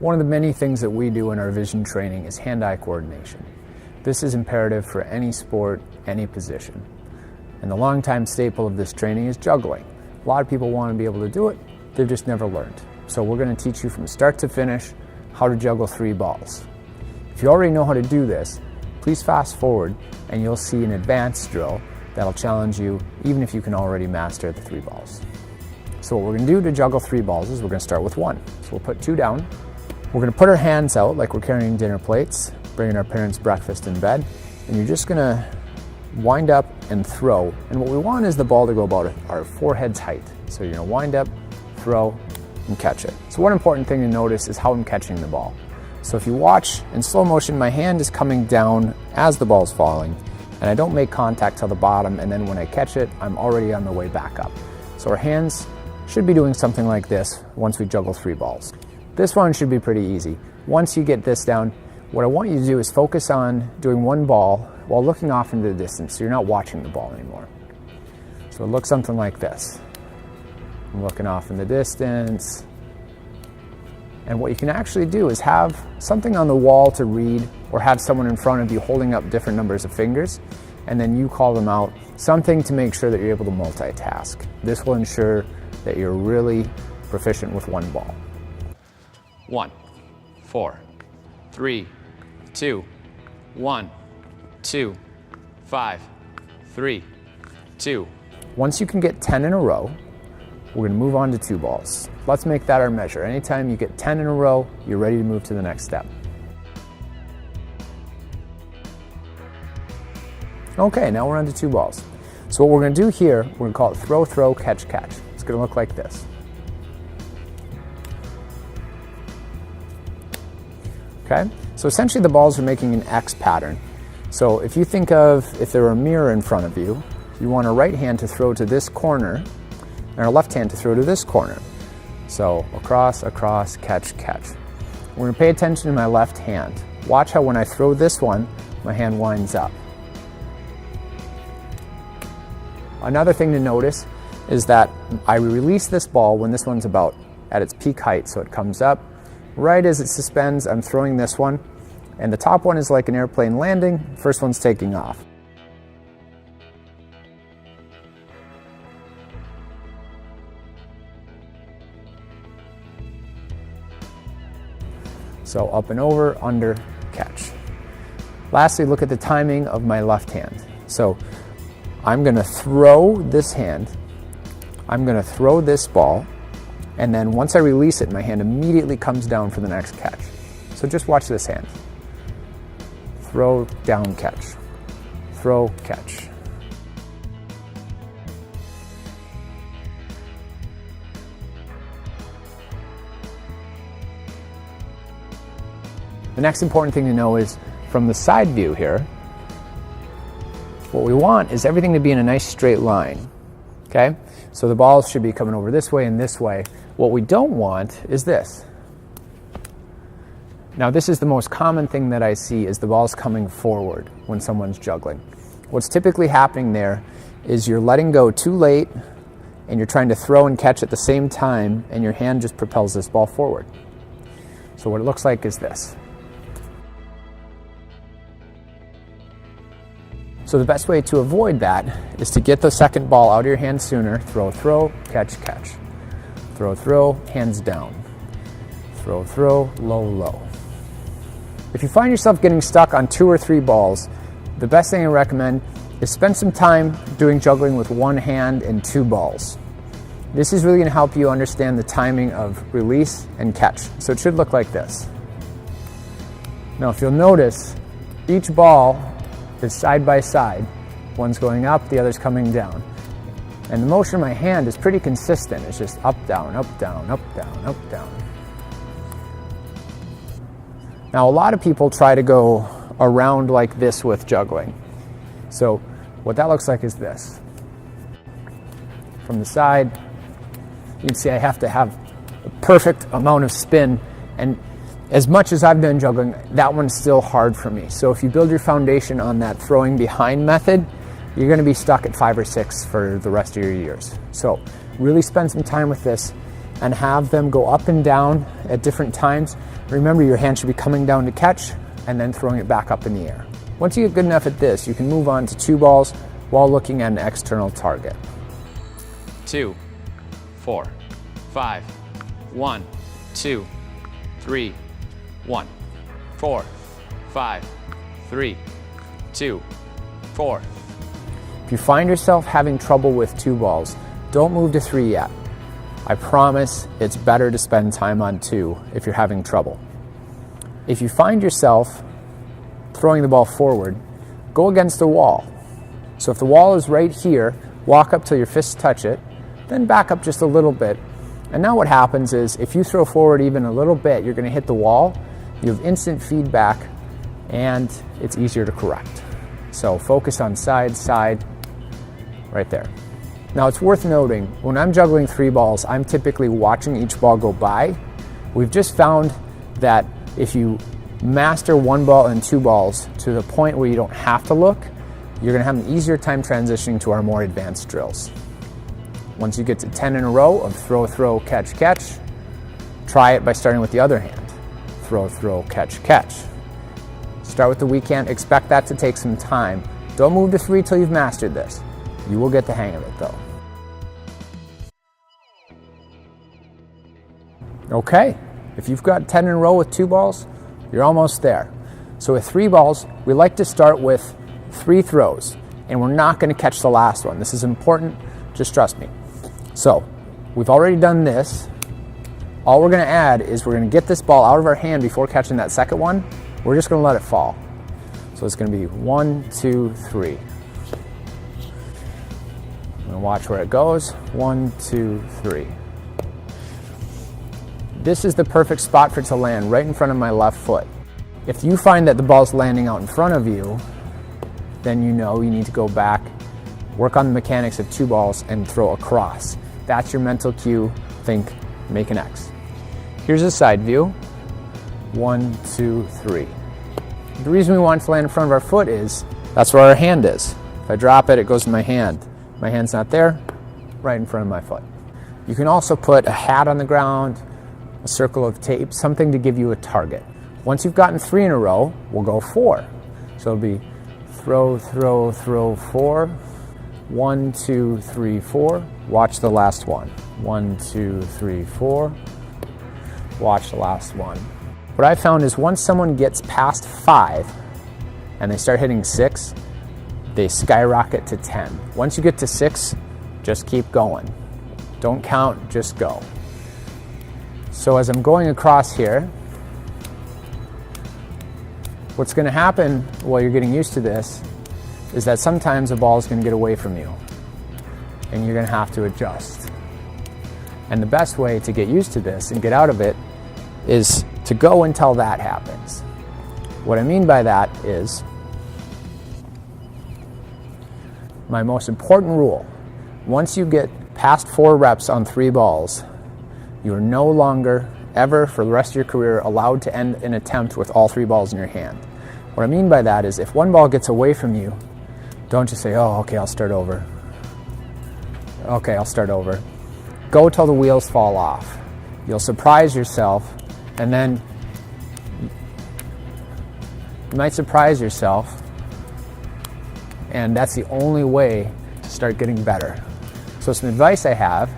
One of the many things that we do in our vision training is hand-eye coordination. This is imperative for any sport, any position. And the longtime staple of this training is juggling. A lot of people want to be able to do it, they've just never learned. So we're going to teach you from start to finish how to juggle 3 balls. If you already know how to do this, please fast forward and you'll see an advanced drill that'll challenge you even if you can already master the 3 balls. So what we're going to do to juggle 3 balls is we're going to start with 1. So we'll put 2 down. We're going to put our hands out like we're carrying dinner plates, bringing our parents breakfast in bed, and you're just going to wind up and throw. And what we want is the ball to go about our forehead's height. So you're going to wind up, throw, and catch it. So one important thing to notice is how I'm catching the ball. So if you watch in slow motion, my hand is coming down as the ball's falling, and I don't make contact till the bottom, and then when I catch it, I'm already on my way back up. So our hands should be doing something like this once we juggle 3 balls. This one should be pretty easy. Once you get this down, what I want you to do is focus on doing 1 ball while looking off into the distance, so you're not watching the ball anymore. So it looks something like this. I'm looking off in the distance. And what you can actually do is have something on the wall to read, or have someone in front of you holding up different numbers of fingers, and then you call them out, something to make sure that you're able to multitask. This will ensure that you're really proficient with 1 ball. 1, 4, 3, 2, 1, 2, 5, 3, 2. Once you can get 10 in a row, we're going to move on to 2 balls. Let's make that our measure. Anytime you get 10 in a row, you're ready to move to the next step. Okay, now we're on to 2 balls. So what we're going to do here, we're going to call it throw, throw, catch, catch. It's going to look like this. Okay, so essentially the balls are making an X pattern. So if you think of, if there were a mirror in front of you, you want our right hand to throw to this corner, and our left hand to throw to this corner. So across, across, catch, catch. We're going to pay attention to my left hand. Watch how when I throw this one, my hand winds up. Another thing to notice is that I release this ball when this one's about at its peak height, so it comes up. Right as it suspends, I'm throwing this one, and the top one is like an airplane landing, first one's taking off. So up and over, under, catch. Lastly, look at the timing of my left hand. So I'm going to throw this hand, I'm going to throw this ball, and then once I release it, my hand immediately comes down for the next catch. So just watch this hand. Throw, down, catch. Throw, catch. The next important thing to know is from the side view here, what we want is everything to be in a nice straight line. Okay? So the balls should be coming over this way and this way. What we don't want is this. Now this is the most common thing that I see, is the balls coming forward when someone's juggling. What's typically happening there is you're letting go too late and you're trying to throw and catch at the same time, and your hand just propels this ball forward. So what it looks like is this. So the best way to avoid that is to get the second ball out of your hand sooner. Throw, throw, catch, catch. Throw, throw, hands down. Throw, throw, low, low. If you find yourself getting stuck on 2 or 3 balls, the best thing I recommend is spend some time doing juggling with 1 hand and 2 balls. This is really going to help you understand the timing of release and catch. So it should look like this. Now if you'll notice, each ball is side by side. One's going up, the other's coming down. And the motion of my hand is pretty consistent. It's just up, down, up, down, up, down, up, down. Now a lot of people try to go around like this with juggling. So what that looks like is this. From the side, you can see I have to have a perfect amount of spin, and as much as I've done juggling, that one's still hard for me. So if you build your foundation on that throwing behind method, you're going to be stuck at 5 or 6 for the rest of your years. So really spend some time with this and have them go up and down at different times. Remember, your hand should be coming down to catch and then throwing it back up in the air. Once you get good enough at this, you can move on to 2 balls while looking at an external target. 2, 4, 5, 1, 2, 3, 1, 4, 5, 3, 2, 4. If you find yourself having trouble with 2 balls, don't move to 3 yet. I promise it's better to spend time on 2 if you're having trouble. If you find yourself throwing the ball forward, go against the wall. So if the wall is right here, walk up till your fists touch it, then back up just a little bit. And now what happens is if you throw forward even a little bit, you're going to hit the wall. You have instant feedback and it's easier to correct. So focus on side, side, right there. Now it's worth noting, when I'm juggling 3 balls, I'm typically watching each ball go by. We've just found that if you master 1 ball and 2 balls to the point where you don't have to look, you're going to have an easier time transitioning to our more advanced drills. Once you get to 10 in a row of throw, throw, catch, catch, try it by starting with the other hand. Throw, throw, catch, catch. Start with the weak hand. Expect that to take some time. Don't move to 3 till you've mastered this. You will get the hang of it though. Okay, if you've got 10 in a row with 2 balls, you're almost there. So with 3 balls, we like to start with 3 throws, and we're not going to catch the last one. This is important, just trust me. So we've already done this. All we're going to add is we're going to get this ball out of our hand before catching that second one. We're just going to let it fall. So it's going to be 1, 2, 3. I'm going to watch where it goes. 1, 2, 3. This is the perfect spot for it to land right in front of my left foot. If you find that the ball's landing out in front of you, then you know you need to go back, work on the mechanics of 2 balls, and throw across. That's your mental cue. Think, make an X. Here's a side view. 1, 2, 3. The reason we want it to land in front of our foot is that's where our hand is. If I drop it, it goes in my hand. My hand's not there, right in front of my foot. You can also put a hat on the ground, a circle of tape, something to give you a target. Once you've gotten 3 in a row, we'll go 4. So it'll be throw, throw, throw, 4. 1, 2, 3, 4. Watch the last one. 1, 2, 3, 4. Watch the last one. What I found is once someone gets past 5 and they start hitting 6, they skyrocket to 10. Once you get to 6, just keep going. Don't count, just go. So as I'm going across here, what's going to happen while you're getting used to this is that sometimes the ball is going to get away from you and you're going to have to adjust. And the best way to get used to this and get out of it is to go until that happens. What I mean by that is my most important rule. Once you get past 4 reps on 3 balls, you are no longer, ever, for the rest of your career, allowed to end an attempt with all 3 balls in your hand. What I mean by that is if 1 ball gets away from you, don't just say, oh, okay, I'll start over. Okay, I'll start over. Go till the wheels fall off. You'll surprise yourself, and then you might surprise yourself, and that's the only way to start getting better. So some advice I have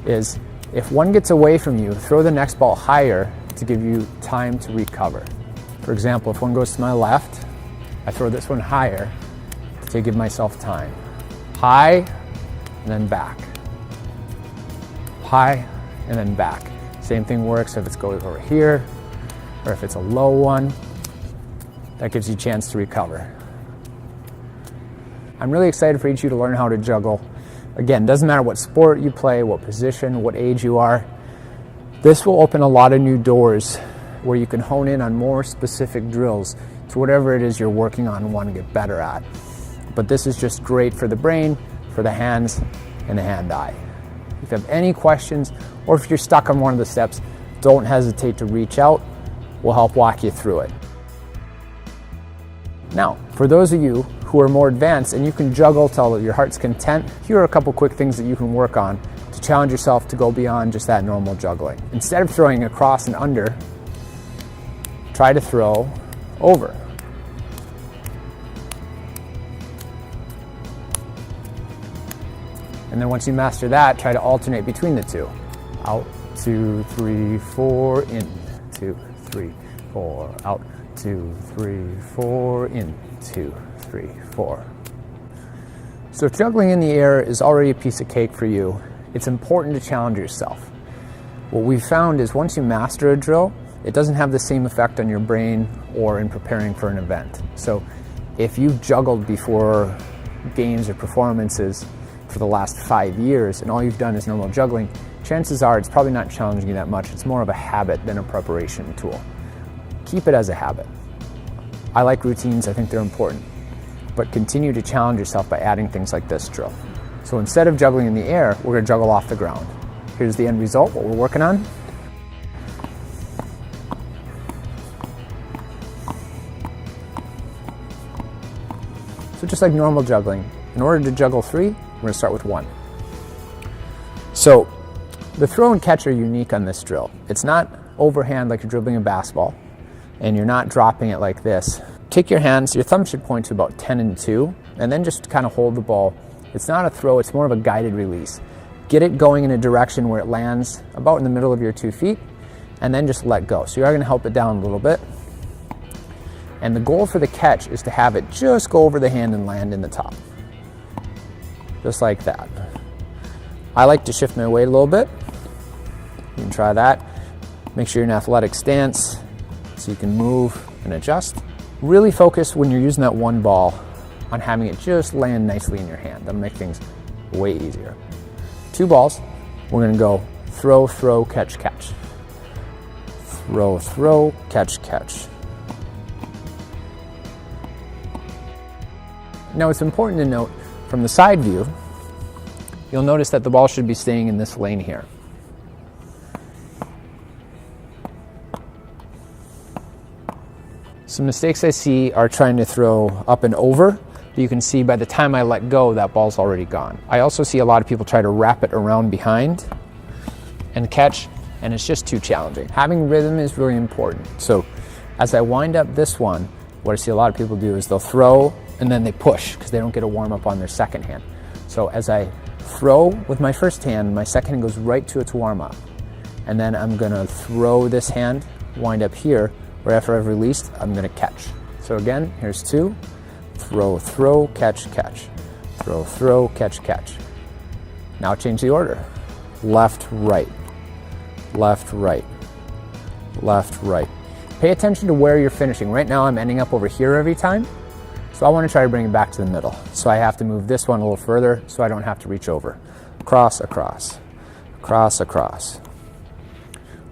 is if 1 gets away from you, throw the next ball higher to give you time to recover. For example, if 1 goes to my left, I throw this one higher to give myself time. High, and then back. High, and then back. Same thing works if it's going over here, or if it's a low one. That gives you a chance to recover. I'm really excited for each of you to learn how to juggle. Again, it doesn't matter what sport you play, what position, what age you are. This will open a lot of new doors where you can hone in on more specific drills to whatever it is you're working on and want to get better at. But this is just great for the brain, for the hands, and the hand-eye. If you have any questions, or if you're stuck on one of the steps, don't hesitate to reach out. We'll help walk you through it. Now, for those of you who are more advanced and you can juggle till your heart's content, here are a couple quick things that you can work on to challenge yourself to go beyond just that normal juggling. Instead of throwing across and under, try to throw over. And then once you master that, try to alternate between the two. Out, 2, 3, 4, in, 2, 3, 4, out, 2, 3, 4, in, 2, 3, 4. So if juggling in the air is already a piece of cake for you, it's important to challenge yourself. What we've found is once you master a drill, it doesn't have the same effect on your brain or in preparing for an event. So if you've juggled before games or performances for the last 5 years and all you've done is normal juggling, chances are it's probably not challenging you that much. It's more of a habit than a preparation tool. Keep it as a habit. I like routines, I think they're important, but continue to challenge yourself by adding things like this drill. So instead of juggling in the air, we're going to juggle off the ground. Here's the end result, what we're working on. So just like normal juggling, in order to juggle 3, we're going to start with 1. So the throw and catch are unique on this drill. It's not overhand like you're dribbling a basketball, and you're not dropping it like this. Take your hands, your thumb should point to about 10 and 2, and then just kind of hold the ball. It's not a throw, it's more of a guided release. Get it going in a direction where it lands about in the middle of your 2 feet, and then just let go. So you are going to help it down a little bit. And the goal for the catch is to have it just go over the hand and land in the top. Just like that. I like to shift my weight a little bit. You can try that. Make sure you're in an athletic stance so you can move and adjust. Really focus when you're using that one ball on having it just land nicely in your hand. That'll make things way easier. 2 balls. We're going to go throw, throw, catch, catch. Throw, throw, catch, catch. Now it's important to note from the side view, you'll notice that the ball should be staying in this lane here. Some mistakes I see are trying to throw up and over, but you can see by the time I let go, that ball's already gone. I also see a lot of people try to wrap it around behind and catch, and it's just too challenging. Having rhythm is really important. So as I wind up this one, what I see a lot of people do is they'll throw and then they push because they don't get a warm up on their second hand. So as I throw with my first hand, my second hand goes right to its warm up. And then I'm gonna throw this hand, wind up here. Right after I've released, I'm gonna catch. So again, here's 2. Throw, throw, catch, catch. Throw, throw, catch, catch. Now change the order. Left, right. Left, right. Left, right. Pay attention to where you're finishing. Right now I'm ending up over here every time. So I want to try to bring it back to the middle. So I have to move this one a little further so I don't have to reach over. Across, across. Across, across.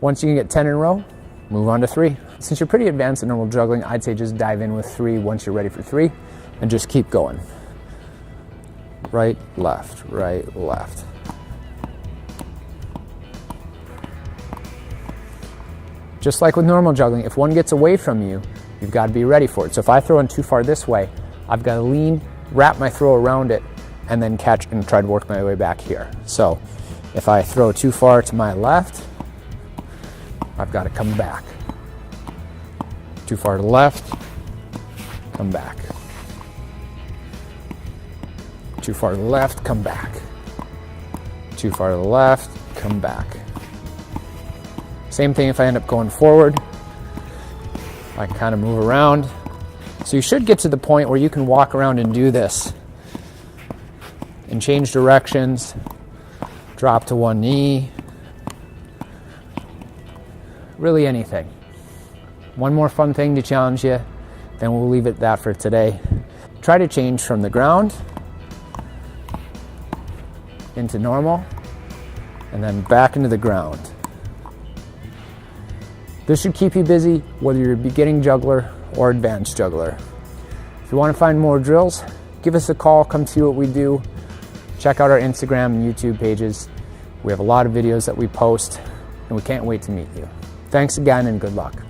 Once you can get 10 in a row, move on to 3. Since you're pretty advanced in normal juggling, I'd say just dive in with 3 once you're ready for 3 and just keep going. Right, left, right, left. Just like with normal juggling, if one gets away from you, you've got to be ready for it. So if I throw in too far this way, I've got to lean, wrap my throw around it, and then catch and try to work my way back here. So if I throw too far to my left, I've got to come back. Too far to the left, come back. Too far to the left, come back. Too far to the left, come back. Same thing if I end up going forward. I can kind of move around. So you should get to the point where you can walk around and do this and change directions, drop to one knee, really anything. One more fun thing to challenge you, then we'll leave it at that for today. Try to change from the ground into normal and then back into the ground. This should keep you busy whether you're a beginning juggler or advanced juggler. If you want to find more drills, give us a call, come see what we do. Check out our Instagram and YouTube pages. We have a lot of videos that we post, and we can't wait to meet you. Thanks again and good luck.